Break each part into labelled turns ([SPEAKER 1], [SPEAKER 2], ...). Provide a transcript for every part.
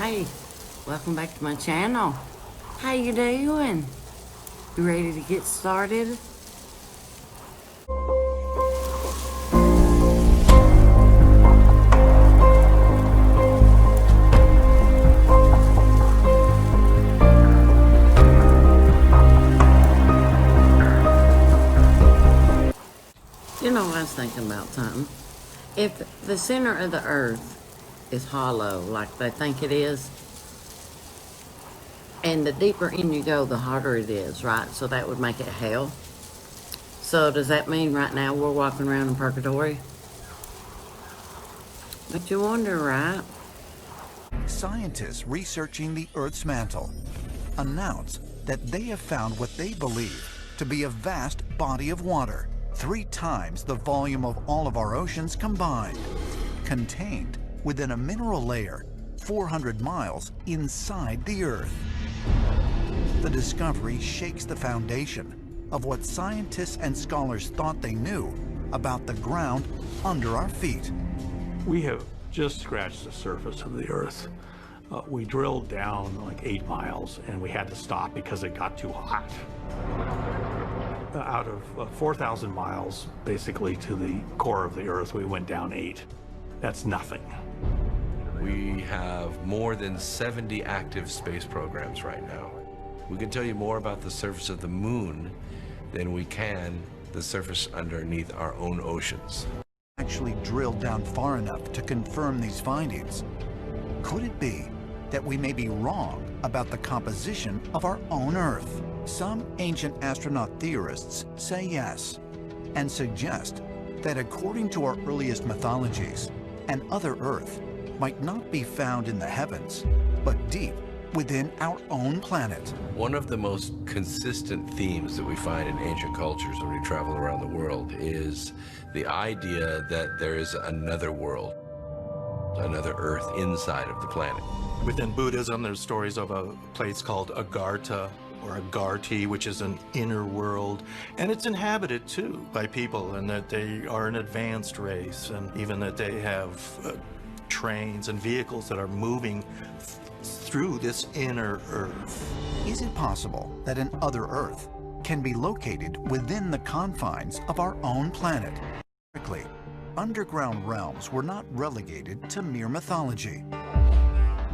[SPEAKER 1] Hey, welcome back to my channel. How you doing? You ready to get started? You know, I was thinking about something. If the center of the earth is hollow, like they think it is, and the deeper in you go, the harder it is, right? So that would make it hell. So does that mean right now we're walking around in purgatory? But you wonder, right?
[SPEAKER 2] Scientists researching the Earth's mantle announce that they have found what they believe to be a vast body of water, 3 times the volume of all of our oceans combined, contained within a mineral layer 400 miles inside the Earth. The discovery shakes the foundation of what scientists and scholars thought they knew about the ground under our feet.
[SPEAKER 3] We have just scratched the surface of the Earth. We drilled down like 8 miles and we had to stop because it got too hot. Out of 4,000 miles, basically to the core of the Earth, we went down 8. That's nothing.
[SPEAKER 4] We have more than 70 active space programs right now. We can tell you more about the surface of the moon than we can the surface underneath our own oceans.
[SPEAKER 2] Actually drilled down far enough to confirm these findings. Could it be that we may be wrong about the composition of our own Earth? Some ancient astronaut theorists say yes, and suggest that according to our earliest mythologies, an other Earth might not be found in the heavens, but deep within our own planet.
[SPEAKER 4] One of the most consistent themes that we find in ancient cultures when we travel around the world is the idea that there is another world, another Earth inside of the planet.
[SPEAKER 5] Within Buddhism, there's stories of a place called Agartha, or Agarthi, which is an inner world, and it's inhabited too by people, and that they are an advanced race, and even that they have trains and vehicles that are moving through this inner Earth.
[SPEAKER 2] Is it possible that an other Earth can be located within the confines of our own planet? Historically, underground realms were not relegated to mere mythology.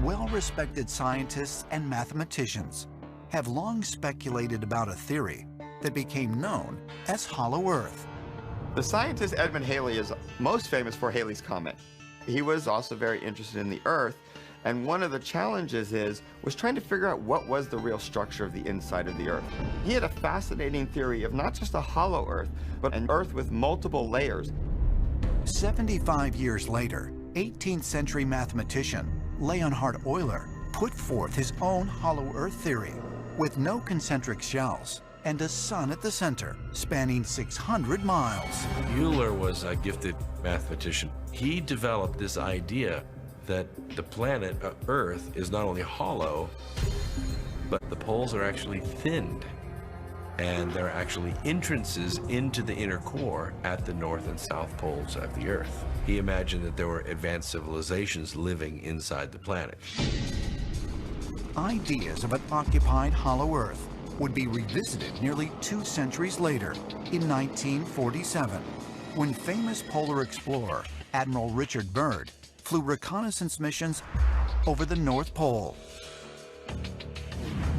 [SPEAKER 2] Well-respected scientists and mathematicians have long speculated about a theory that became known as Hollow Earth.
[SPEAKER 6] The scientist Edmund Halley is most famous for Halley's Comet. He was also very interested in the Earth, and one of the challenges was trying to figure out what was the real structure of the inside of the Earth. He had a fascinating theory of not just a hollow Earth, but an Earth with multiple layers.
[SPEAKER 2] 75 years later, 18th century mathematician Leonhard Euler put forth his own hollow Earth theory with no concentric shells and a sun at the center spanning 600 miles.
[SPEAKER 4] Euler was a gifted mathematician. He developed this idea that the planet Earth is not only hollow, but the poles are actually thinned. And there are actually entrances into the inner core at the north and south poles of the Earth. He imagined that there were advanced civilizations living inside the planet.
[SPEAKER 2] Ideas of an occupied hollow Earth would be revisited nearly 2 centuries later in 1947, when famous polar explorer Admiral Richard Byrd flew reconnaissance missions over the North Pole.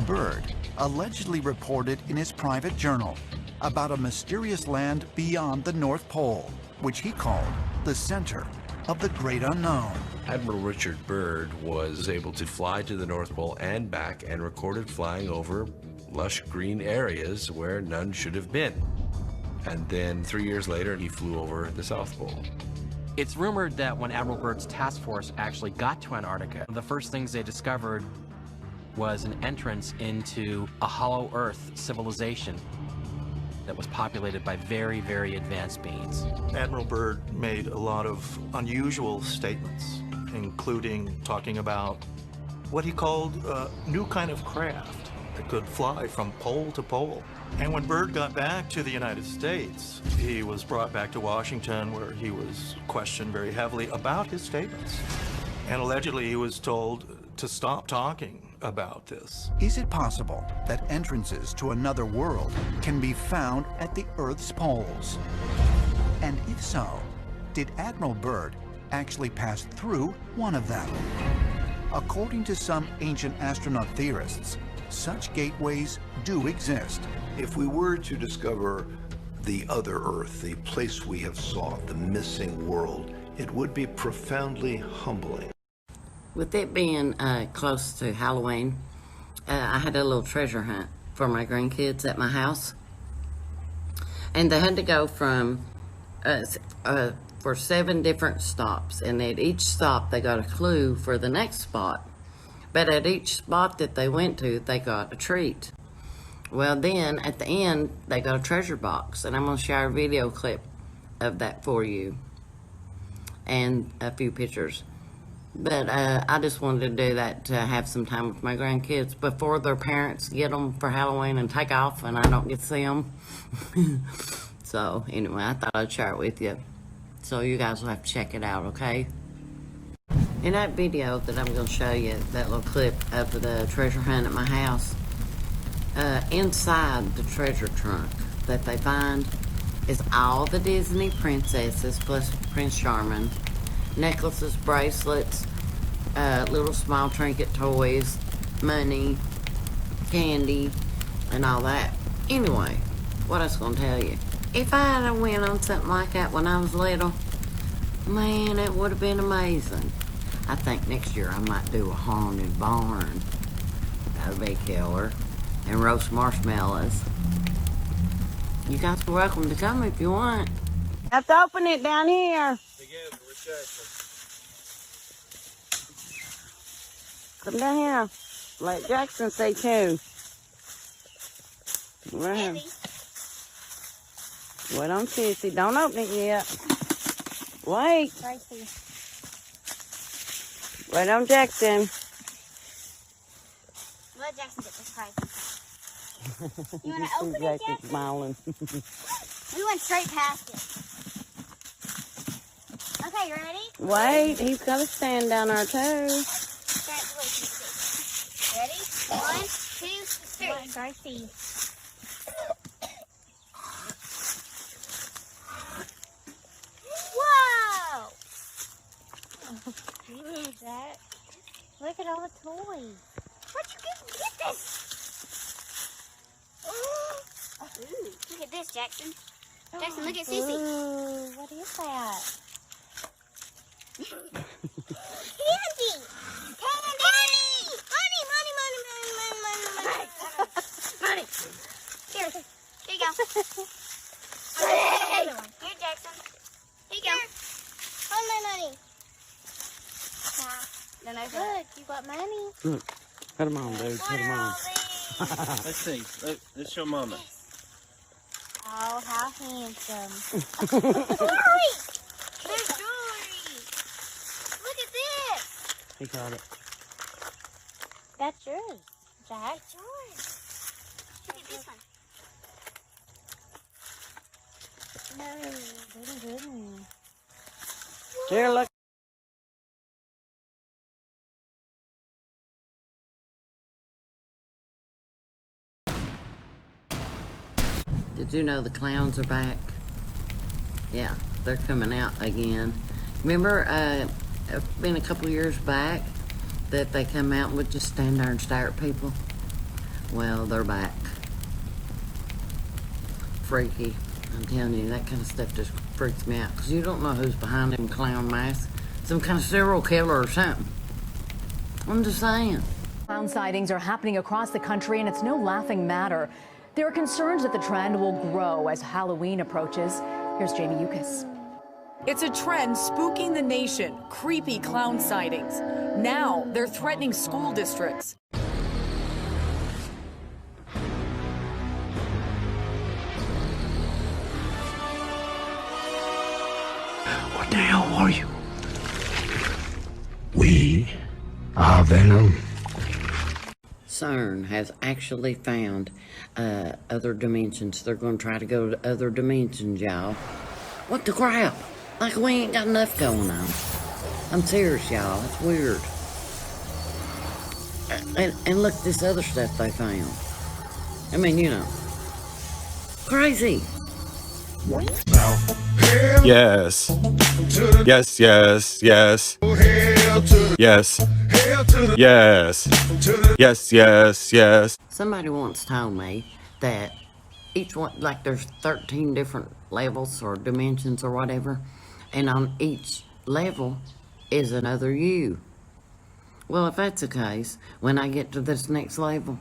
[SPEAKER 2] Byrd allegedly reported in his private journal about a mysterious land beyond the North Pole, which he called the center of the great unknown.
[SPEAKER 4] Admiral Richard Byrd was able to fly to the North Pole and back and recorded flying over lush green areas where none should have been. And then 3 years later, he flew over the South Pole.
[SPEAKER 7] It's rumored that when Admiral Byrd's task force actually got to Antarctica, the first things they discovered was an entrance into a hollow Earth civilization that was populated by very, very advanced beings.
[SPEAKER 5] Admiral Byrd made a lot of unusual statements, including talking about what he called a new kind of craft that could fly from pole to pole. And when Byrd got back to the United States, he was brought back to Washington, where he was questioned very heavily about his statements. And allegedly he was told to stop talking about this.
[SPEAKER 2] Is it possible that entrances to another world can be found at the Earth's poles? And if so, did Admiral Byrd actually pass through one of them? According to some ancient astronaut theorists, such gateways do exist.
[SPEAKER 8] If we were to discover the other Earth, the place we have sought, the missing world, it would be profoundly humbling.
[SPEAKER 1] With it being close to Halloween, I had a little treasure hunt for my grandkids at my house. And they had to go from, for 7 different stops. And at each stop, they got a clue for the next spot. But at each spot that they went to, they got a treat. Well, then, at the end, they got a treasure box. And I'm going to share a video clip of that for you. And a few pictures. But I just wanted to do that to have some time with my grandkids before their parents get them for Halloween and take off and I don't get to see them. So, anyway, I thought I'd share it with you. So you guys will have to check it out, okay? In that video that I'm going to show you, that little clip of the treasure hunt at my house, inside the treasure trunk that they find is all the Disney princesses plus Prince Charming, necklaces, bracelets, little small trinket toys, money, candy, and all that. Anyway, what I was going to tell you, if I had went on something like that when I was little, man, it would have been amazing. I think next year I might do a haunted barn. That would be killer. And roast marshmallows. You guys are welcome to come if you want. Have to open it down here. Come down here. Let Jackson say too. Wow. Wait on Sissy. Don't open it yet. Wait. Wait on Jackson.
[SPEAKER 9] Let Jackson get this prize. You want to open it, Jackson?
[SPEAKER 1] Smiling.
[SPEAKER 9] We went straight past it. Okay, you ready?
[SPEAKER 1] Wait, he's got to stand down our toes.
[SPEAKER 9] Ready? 1, 2, 3. Try see. Whoa! Look at that. Look at all the toys. Where'd you get this? Ooh, look at this, Jackson. Jackson, look at Sissy.
[SPEAKER 10] Ooh, what is that?
[SPEAKER 9] Candy! Candy! Money! Here you go. Here, Jackson. Here you go. Hold my money. Then I
[SPEAKER 10] Look, you got money.
[SPEAKER 1] Look, put him on, dude. Put him on.
[SPEAKER 11] Let's see. Let's show Mama.
[SPEAKER 10] Oh, how handsome.
[SPEAKER 9] Jewelry! There's jewelry! Look at this!
[SPEAKER 1] He got it.
[SPEAKER 10] That's yours, Jack.
[SPEAKER 9] It's yours. Look at this one.
[SPEAKER 10] No, goodness.
[SPEAKER 1] Here, look. Did you know the clowns are back? Yeah, they're coming out again. Remember, it's been a couple years back that they come out and would just stand there and stare at people? Well, they're back. Freaky. I'm telling you, that kind of stuff just freaks me out because you don't know who's behind them clown masks. Some kind of serial killer or something. I'm just saying.
[SPEAKER 12] Clown sightings are happening across the country, and it's no laughing matter. There are concerns that the trend will grow as Halloween approaches. Here's Jamie Yukas.
[SPEAKER 13] It's a trend spooking the nation, creepy clown sightings. Now they're threatening school districts.
[SPEAKER 14] What the hell are you? We are Venom.
[SPEAKER 1] CERN has actually found other dimensions. They're going to try to go to other dimensions, y'all. What the crap? Like we ain't got enough going on. I'm serious, y'all. It's weird. And look at this other stuff they found. I mean, you know, crazy.
[SPEAKER 15] Yes. Yes, yes, yes. Yes. Yes. Yes, yes, yes.
[SPEAKER 1] Somebody once told me that each one, like there's 13 different levels or dimensions or whatever, and on each level is another you. Well, if that's the case, when I get to this next level,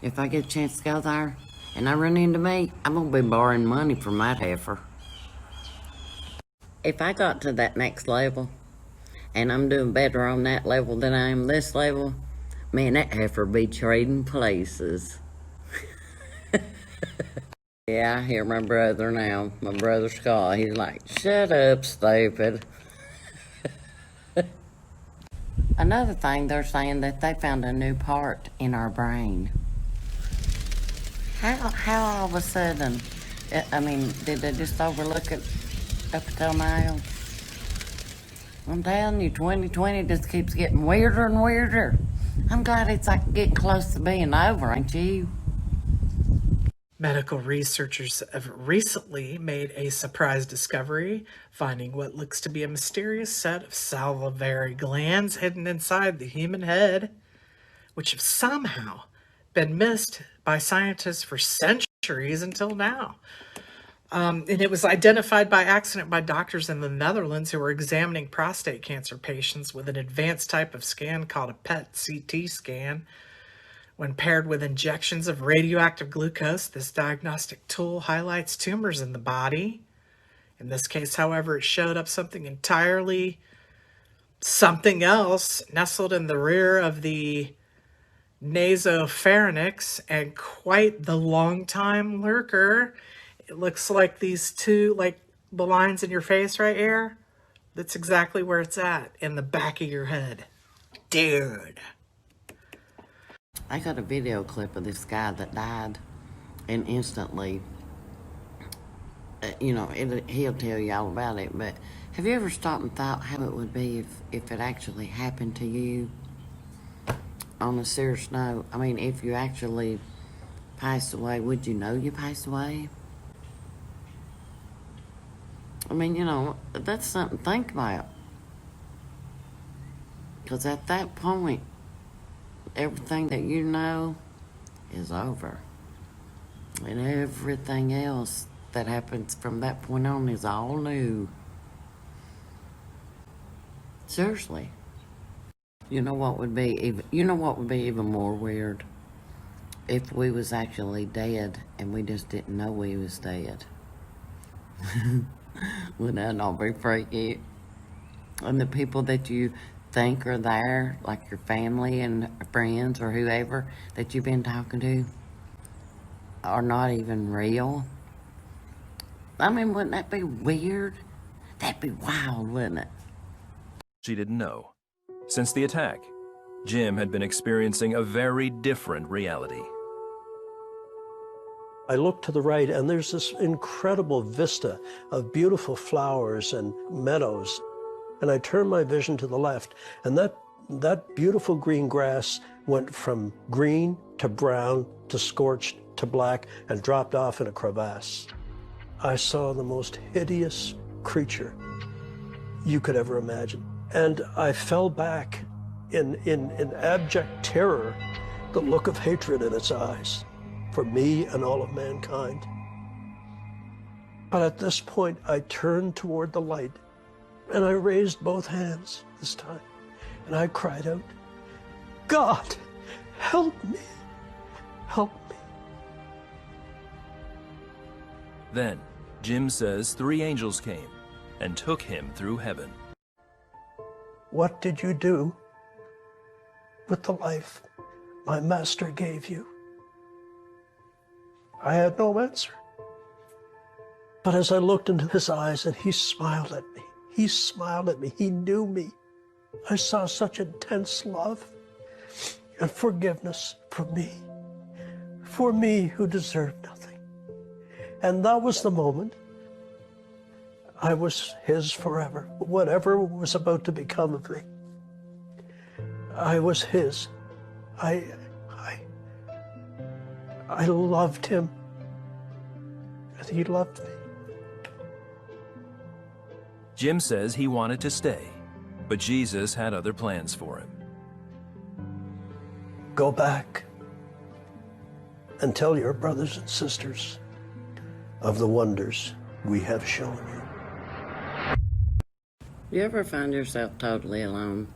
[SPEAKER 1] if I get a chance to go there and I run into me, I'm gonna be borrowing money from that heifer. If I got to that next level and I'm doing better on that level than I am this level, man, that heifer be trading places. Yeah, I hear my brother now, my brother Scott. He's like, shut up, stupid. Another thing, they're saying that they found a new part in our brain. How all of a sudden? I mean, did they just overlook it up until now? I'm telling you, 2020 just keeps getting weirder and weirder. I'm glad it's like getting close to being over, ain't you?
[SPEAKER 16] Medical researchers have recently made a surprise discovery, finding what looks to be a mysterious set of salivary glands hidden inside the human head, which have somehow been missed by scientists for centuries until now. And it was identified by accident by doctors in the Netherlands who were examining prostate cancer patients with an advanced type of scan called a PET-CT scan. When paired with injections of radioactive glucose, this diagnostic tool highlights tumors in the body. In this case, however, it showed up something else nestled in the rear of the nasopharynx, and quite the long-time lurker. It looks like these two, like the lines in your face right here. That's exactly where it's at, in the back of your head. Dude.
[SPEAKER 1] I got a video clip of this guy that died, and instantly, you know, he'll tell you all about it, but have you ever stopped and thought how it would be if it actually happened to you? On a serious note, I mean, if you actually passed away, would you know you passed away? I mean, you know, that's something to think about. Because at that point, everything that you know is over. And everything else that happens from that point on is all new. Seriously. You know what would be even more weird? If we was actually dead and we just didn't know we was dead. Would that not be freaky? And the people that you think are there, like your family and friends or whoever that you've been talking to, are not even real. I mean, wouldn't that be weird? That'd be wild, wouldn't it?
[SPEAKER 17] She didn't know. Since the attack, Jim had been experiencing a very different reality.
[SPEAKER 18] I look to the right and there's this incredible vista of beautiful flowers and meadows. And I turn my vision to the left, and that beautiful green grass went from green to brown to scorched to black and dropped off in a crevasse. I saw the most hideous creature you could ever imagine. And I fell back in abject terror, the look of hatred in its eyes for me and all of mankind. But at this point, I turned toward the light, and I raised both hands this time, and I cried out, God, help me, help me.
[SPEAKER 17] Then, Jim says 3 angels came and took him through heaven.
[SPEAKER 18] What did you do with the life my master gave you? I had no answer. But as I looked into his eyes and he smiled at me, he knew me. I saw such intense love and forgiveness for me who deserved nothing. And that was the moment I was his forever. Whatever was about to become of me, I was his I loved him, and he loved me.
[SPEAKER 17] Jim says he wanted to stay, but Jesus had other plans for him.
[SPEAKER 18] Go back and tell your brothers and sisters of the wonders we have shown you.
[SPEAKER 1] You ever find yourself totally alone?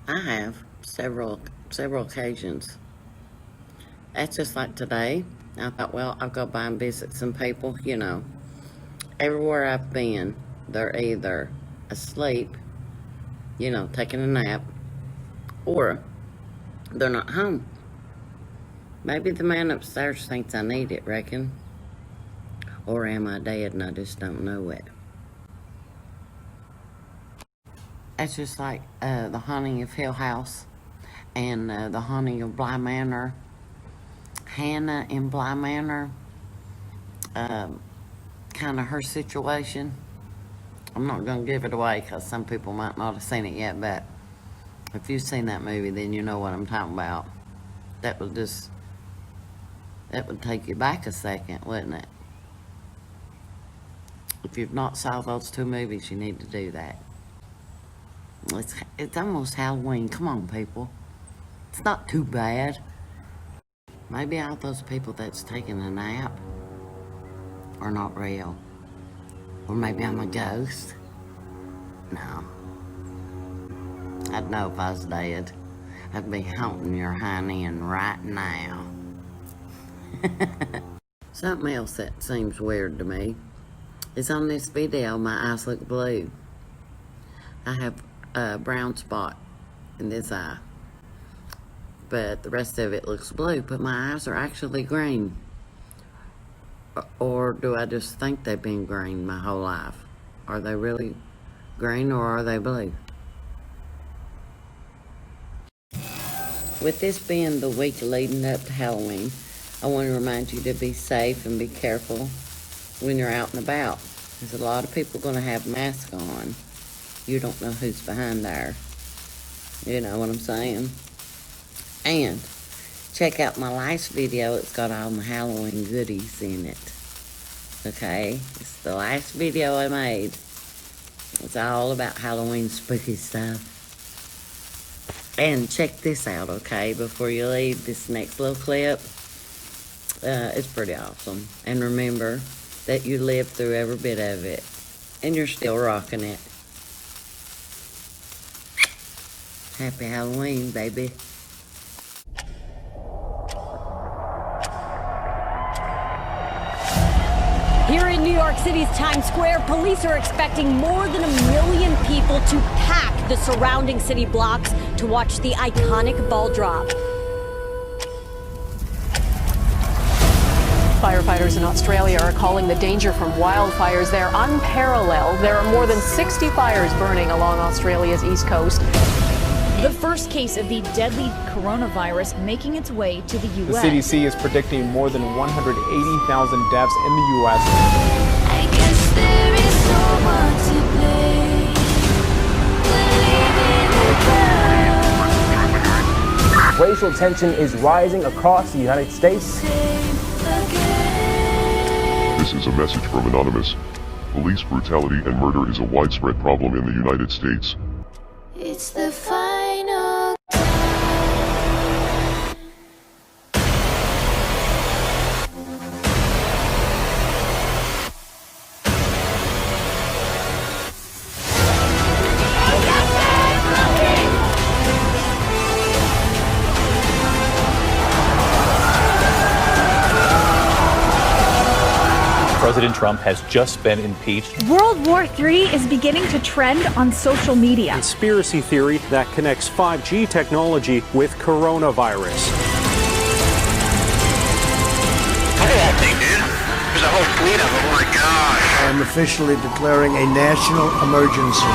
[SPEAKER 1] I have several occasions. That's just like today. I thought, well, I'll go by and visit some people, you know. Everywhere I've been, they're either asleep, you know, taking a nap, or they're not home. Maybe the man upstairs thinks I need it, reckon. Or am I dead and I just don't know it? It's just like the haunting of Hill House and the haunting of Bly Manor. Hannah in Bly Manor, kind of her situation. I'm not going to give it away because some people might not have seen it yet, but if you've seen that movie, then you know what I'm talking about. That would take you back a second, wouldn't it? If you've not saw those two movies, you need to do that. It's almost Halloween. Come on, people. It's not too bad. Maybe all those people that's taking a nap are not real. Or maybe I'm a ghost. No. I'd know if I was dead. I'd be haunting your honey and right now. Something else that seems weird to me is on this video, my eyes look blue. I have a brown spot in this eye, but the rest of it looks blue, but my eyes are actually green. Or do I just think they've been green my whole life? Are they really green or are they blue? With this being the week leading up to Halloween, I want to remind you to be safe and be careful when you're out and about. There's a lot of people going to have masks on. You don't know who's behind there. You know what I'm saying? And check out my last video. It's got all my Halloween goodies in it. Okay? It's the last video I made. It's all about Halloween spooky stuff. And check this out, okay? Before you leave, this next little clip. It's pretty awesome. And remember that you lived through every bit of it. And you're still rocking it. Happy Halloween, baby.
[SPEAKER 12] Here in New York City's Times Square, police are expecting more than 1 million people to pack the surrounding city blocks to watch the iconic ball drop.
[SPEAKER 19] Firefighters in Australia are calling the danger from wildfires there unparalleled. There are more than 60 fires burning along Australia's east coast.
[SPEAKER 20] The first case of the deadly coronavirus making its way to the U.S.
[SPEAKER 21] The CDC is predicting more than 180,000 deaths in the U.S.
[SPEAKER 22] I guess there is so much to play. We're living
[SPEAKER 21] Racial tension is rising across the United States.
[SPEAKER 23] This is a message from Anonymous. Police brutality and murder is a widespread problem in the United States.
[SPEAKER 22] It's the final.
[SPEAKER 24] President Trump has just been impeached.
[SPEAKER 20] World War III is beginning to trend on social media.
[SPEAKER 21] Conspiracy theory that connects 5G technology with coronavirus.
[SPEAKER 25] Look at that thing, dude. There's a whole fleet of them. Oh my gosh.
[SPEAKER 26] I'm officially declaring a national emergency.